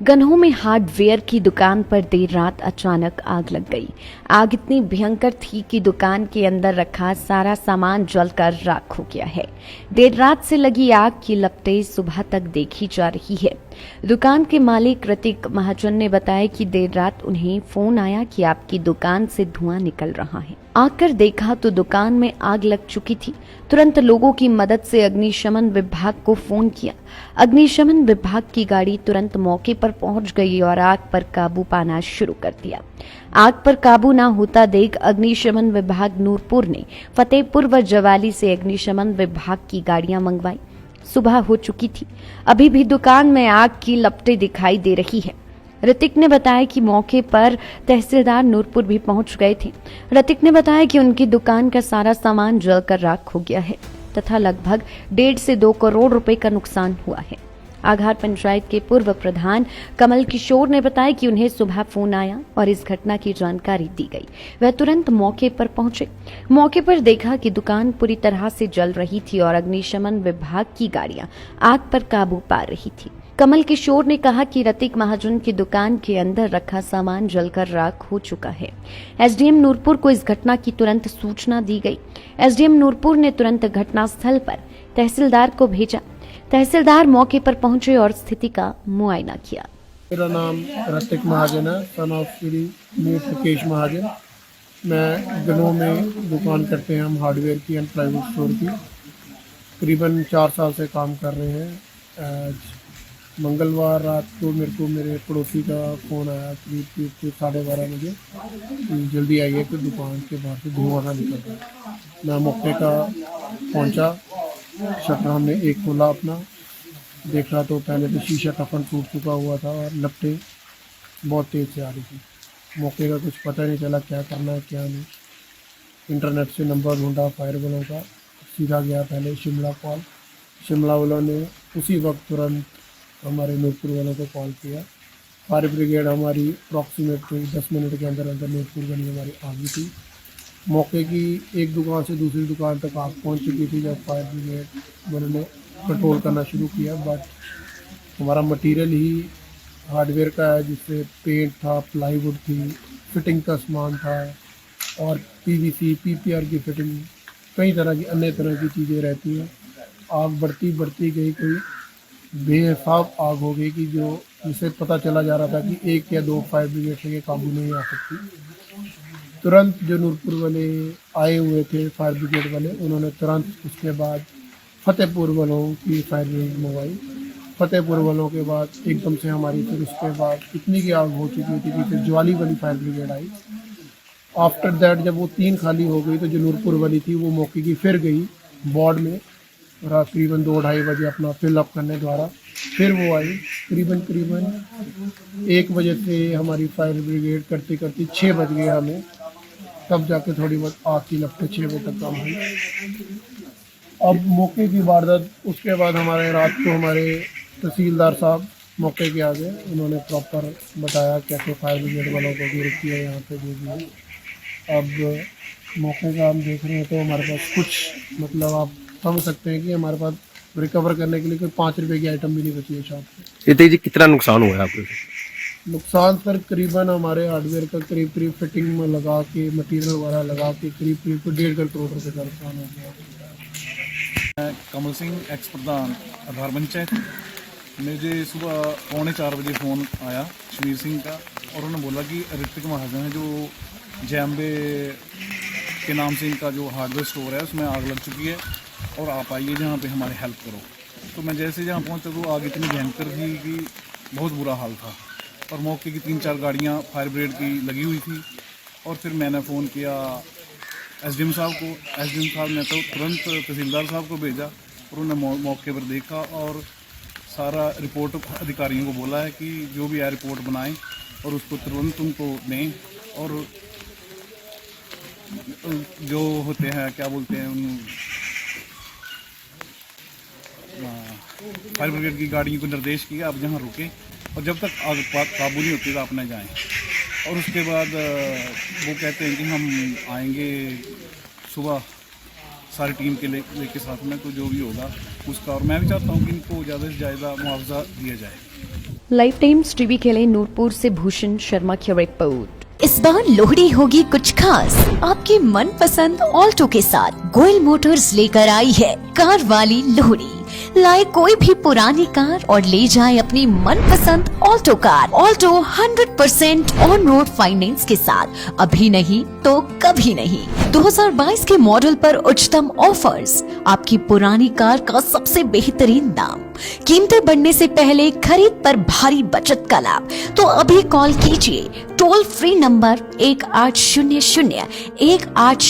गन्हों में हार्डवेयर की दुकान पर देर रात अचानक आग लग गई। आग इतनी भयंकर थी कि दुकान के अंदर रखा सारा सामान जलकर राख हो गया है। देर रात से लगी आग की लपटें सुबह तक देखी जा रही है। दुकान के मालिक ऋतिक महाजन ने बताया कि देर रात उन्हें फोन आया कि आपकी दुकान से धुआं निकल रहा है। आकर देखा तो दुकान में आग लग चुकी थी। तुरंत लोगों की मदद से अग्निशमन विभाग को फोन किया। अग्निशमन विभाग की गाड़ी तुरंत मौके पर पहुंच गई और आग पर काबू पाना शुरू कर दिया। आग पर काबू न होता देख अग्निशमन विभाग नूरपुर ने फतेहपुर व जवाली से अग्निशमन विभाग की गाड़ियां मंगवाई। सुबह हो चुकी थी, अभी भी दुकान में आग की लपटें दिखाई दे रही है। ऋतिक ने बताया कि मौके पर तहसीलदार नूरपुर भी पहुंच गए थे। ऋतिक ने बताया कि उनकी दुकान का सारा सामान जलकर राख हो गया है तथा लगभग 1.5 से 2 करोड़ रुपए का नुकसान हुआ है। आघार पंचायत के पूर्व प्रधान कमल किशोर ने बताया कि उन्हें सुबह फोन आया और इस घटना की जानकारी दी गई। वह तुरंत मौके पर पहुंचे। मौके पर देखा कि दुकान पूरी तरह से जल रही थी और अग्निशमन विभाग की गाड़ियां आग पर काबू पा रही थी। कमल किशोर ने कहा कि ऋतिक महाजन की दुकान के अंदर रखा सामान जलकर राख हो चुका है। एसडीएम नूरपुर को इस घटना की तुरंत सूचना दी गई। एसडीएम नूरपुर ने तुरंत घटनास्थल पर तहसीलदार को भेजा। तहसीलदार मौके पर पहुंचे और स्थिति का मुआयना किया। मेरा नाम ऋतिक महाजन है, सन ऑफ श्री मीर मुकेश महाजन। मैं गनों में दुकान करते हैं हम हार्डवेयर की एंड प्लाईवुड स्टोर की। करीबन 4 साल से काम कर रहे हैं। आज मंगलवार रात को मेरे पड़ोसी का फ़ोन आया करीब 12:30 बजे कि जल्दी आइए कि दुकान के बाहर से धुआं ना निकल रहा। मैं मौके का पहुंचा। शटर हमने एक खोला अपना, देखा तो पहले तो शीशा टफन टूट चुका हुआ था और लपटें बहुत तेज़ से आ रही थी। मौके का कुछ पता नहीं चला क्या करना है क्या नहीं। इंटरनेट से नंबर ढूंढा फायर वालों का, सीधा गया पहले शिमला कॉल। शिमला वालों ने उसी वक्त तुरंत हमारे नूरपुर वालों को कॉल किया। फायर ब्रिगेड हमारी अप्रॉक्सीमेटली 10 मिनट के अंदर अंदर नूरपुर वाली हमारी आ गई थी। मौके की एक दुकान से दूसरी दुकान तक आग पहुंच चुकी थी जब फायर ब्रिगेड वालों ने कंट्रोल करना शुरू किया। बट हमारा मटेरियल ही हार्डवेयर का है, जिससे पेंट था, प्लाईवुड थी, फिटिंग का सामान था और पीवीसी पीपीआर की फिटिंग, कई तरह की अन्य तरह की चीज़ें रहती हैं। आग बढ़ती गई, कोई बेहिसाब आग हो गई कि जिसे पता चला जा रहा था कि 1 या 2 फायर ब्रिगेड से काबू नहीं आ सकती। तुरंत जो नूरपुर वाले आए हुए थे फायर ब्रिगेड वाले, उन्होंने तुरंत उसके बाद फतेहपुर वालों की फायर ब्रिगेड मंगवाई। फतेहपुर वालों के बाद एकदम से हमारी, फिर उसके बाद इतनी की आग हो चुकी थी कि फिर ज्वाली वाली fire brigade I. After that जब वो 3 खाली हो गई तो जो नूरपुर वाली थी वो मौके की फिर गई वार्ड में रात करीबन 2-2:30 बजे अपना फिलअप करने द्वारा। फिर वो आई करीबन 1 बजे से हमारी फायर ब्रिगेड करते करते 6 बज गए हमें, तब जाके थोड़ी बहुत आग की लपटें 6 बजे तक कम हुई। अब मौके की वारदात, उसके बाद हमारे रात को हमारे तहसीलदार साहब मौके के आ गए। उन्होंने प्रॉपर बताया कैसे फायर ब्रिगेड वालों को भी रुकिए यहाँ पे दे दिए। अब मौके का हम देख रहे हैं तो हमारे पास कुछ, मतलब आप समझ सकते हैं कि हमारे पास रिकवर करने के लिए कोई 5 रुपए की आइटम भी नहीं बची है शॉप पे। ये जी कितना नुकसान हुआ है आपको? नुकसान सर करीबन हमारे हार्डवेयर का करीब फिटिंग में लगा के, मटेरियल वगैरह लगा के करीब 1.5 करोड़ रुपये का नुकसान हो गया। मैं कमल सिंह, एक्स प्रधान आधार पंचायत। मुझे सुबह 3:45 बजे फ़ोन आया शमीर सिंह का, और उन्होंने बोला कि ऋतिक महाजन है जो जैम्बे के नाम से इनका जो हार्डवेयर स्टोर है उसमें आग लग चुकी है और आप आइए जहाँ पे हमारी हेल्प करो। तो मैं जैसे जहाँ पहुँचा तो आग इतनी भयंकर थी कि बहुत बुरा हाल था और मौके की 3-4 गाड़ियाँ फायर ब्रिगेड की लगी हुई थी। और फिर मैंने फ़ोन किया एसडीएम साहब को। एसडीएम साहब ने तो तुरंत तहसीलदार साहब को भेजा और उन्होंने मौके पर देखा और सारा रिपोर्ट अधिकारियों को बोला है कि जो भी है रिपोर्ट बनाएं और उसको तुरंत उनको दें। और जो होते हैं क्या बोलते हैं उन फायर ब्रिगेड की गाड़ियों को निर्देश किया आप जहाँ रुके और जब तक आग काबू नहीं होती तो आप न जाएँ। और उसके बाद वो कहते हैं कि हम आएंगे सुबह सारी टीम के लेके साथ में, तो जो भी होगा उसका। और मैं भी चाहता हूँ कि इनको ज़्यादा से ज़्यादा मुआवजा दिया जाए। लाइव टाइम्स टीवी के लिए नूरपुर से भूषण शर्मा की रिपोर्ट। इस बार लोहड़ी होगी कुछ खास। आपके मनपसंद ऑल्टो के साथ गोयल मोटर्स लेकर आई है कार वाली लोहड़ी। लाए कोई भी पुरानी कार और ले जाए अपनी मनपसंद Alto car. Alto 100% on road finance के साथ, अभी नहीं तो कभी नहीं। 2022 के मॉडल पर उच्चतम ऑफर्स, आपकी पुरानी कार का सबसे बेहतरीन दाम, कीमतें बढ़ने से पहले खरीद पर भारी बचत का लाभ। तो अभी कॉल कीजिए टोल फ्री नंबर 1800 1808